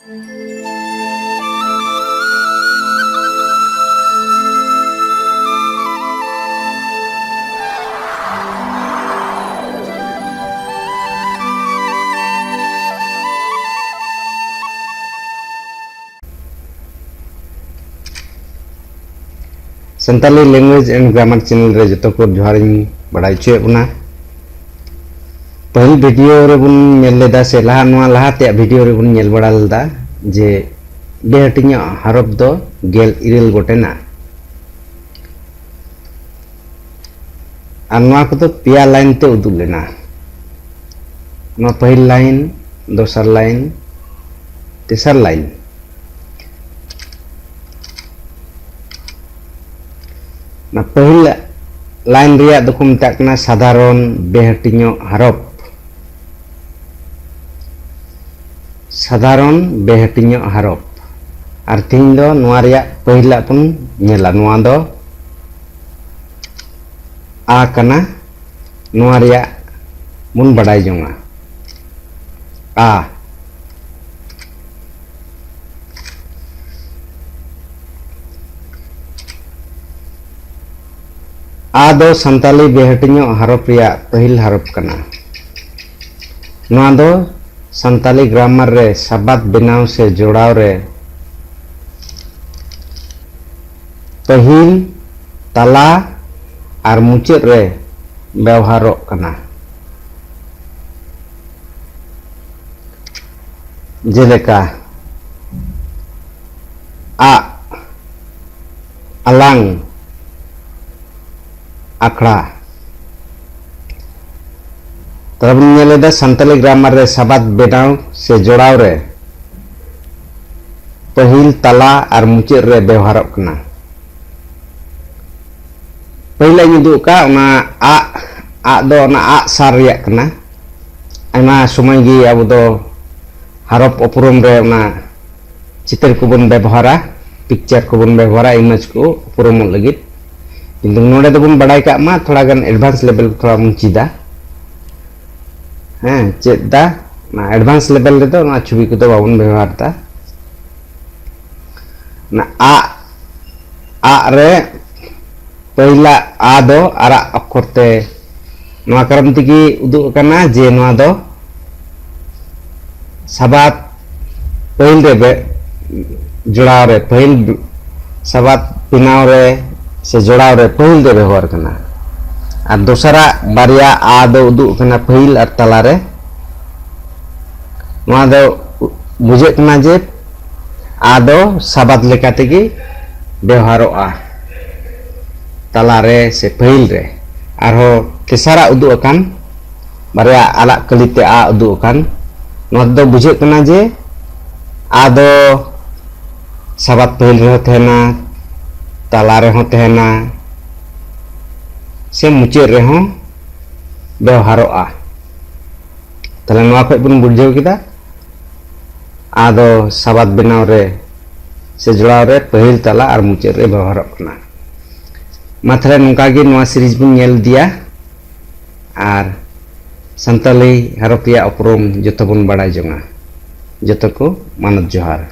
Santali language and grammar channel रे जतो को जोहार बड़ाई चुए बना पहल वीडियो रे बुन नेल लेदा से लहा नवा लहाते वीडियो रे बुन नेल बड़ा लेदा जे बेहटिया हरफ दो गेल इरेल गोटेना और नवा को तो पिया लाइन ते उदुग लेना नवा पहल लाइन दोसर लाइन तेसर लाइन ना पहल लाइन रिया दो को मेता कना साधारण बेहटिया हरफ साधारण बेहटिया हरफ और तीन दो नवा रिया पहला पुन नेला नवा दो आ कना नवा रिया मुन बड़ाई जोंगा आ दो संताली बेहटिया हरफ रिया पहल हरफ कना नवा दो संताली ग्रामर रे शब्द बनाव से जोड़ाव रे पहल तला और मुचाद रे व्यवहारो कना जेलेका आ अलांग आखड़ा तब नेलेदा संताली ग्रामर रे शब्द बनाव से जोड़ाव रे पहल तला और मुचाद रे व्यवहारो कना पहला का आ दो आ सार रिया कना आयमा समय गी अब दो हरफ उपरुम रे चित्र को बन व्यवहारा पिक्चर को बन व्यवहारा इमेज को उपरुम लगित किंतु नोडे दो बन बड़ाई का मा थोड़ा गन एडवांस लेवल थोड़ा बन चीदा हैं चेदा ना एडवांस लेवल रे दो ना छवि को तो बाबन व्यवहार ता ना आ रे पहला आ दो आरा अक्षर ते नवा कारण तकी उदुग कना जे नवा दो शब्द पहल रे जोड़ाव रे पहल शब्द बनाव रे से जोड़ाव रे पहल दे व्यवहार कना और दूसरा बारिया आ दो उदुग कना पहल और तला रे नवा दो बुझे कना जे आ दो शब्द लेका तकी व्यवहारोआ तला रे से पहल रे आरो तेसारा उदुग अकान बारिया आला कलिते आ उदुग अकान नवा दो बुझे कना जे आ दो शब्द पहल रे होतेना तला रे होतेना से मुचाद रे हो व्यवहारोआ तले नवा खय बुन बुझेव किदा आ दो शब्द बनाव रे से जोड़ाव रे पहल तला और मुचाद रे व्यवहारो कना माथरे नौका गे नवा सीरीज बुन नेल दिया और संताली हरफ रिया उपरुम जतो बुन बड़ाई जोंगा जतो को मानत जोहार।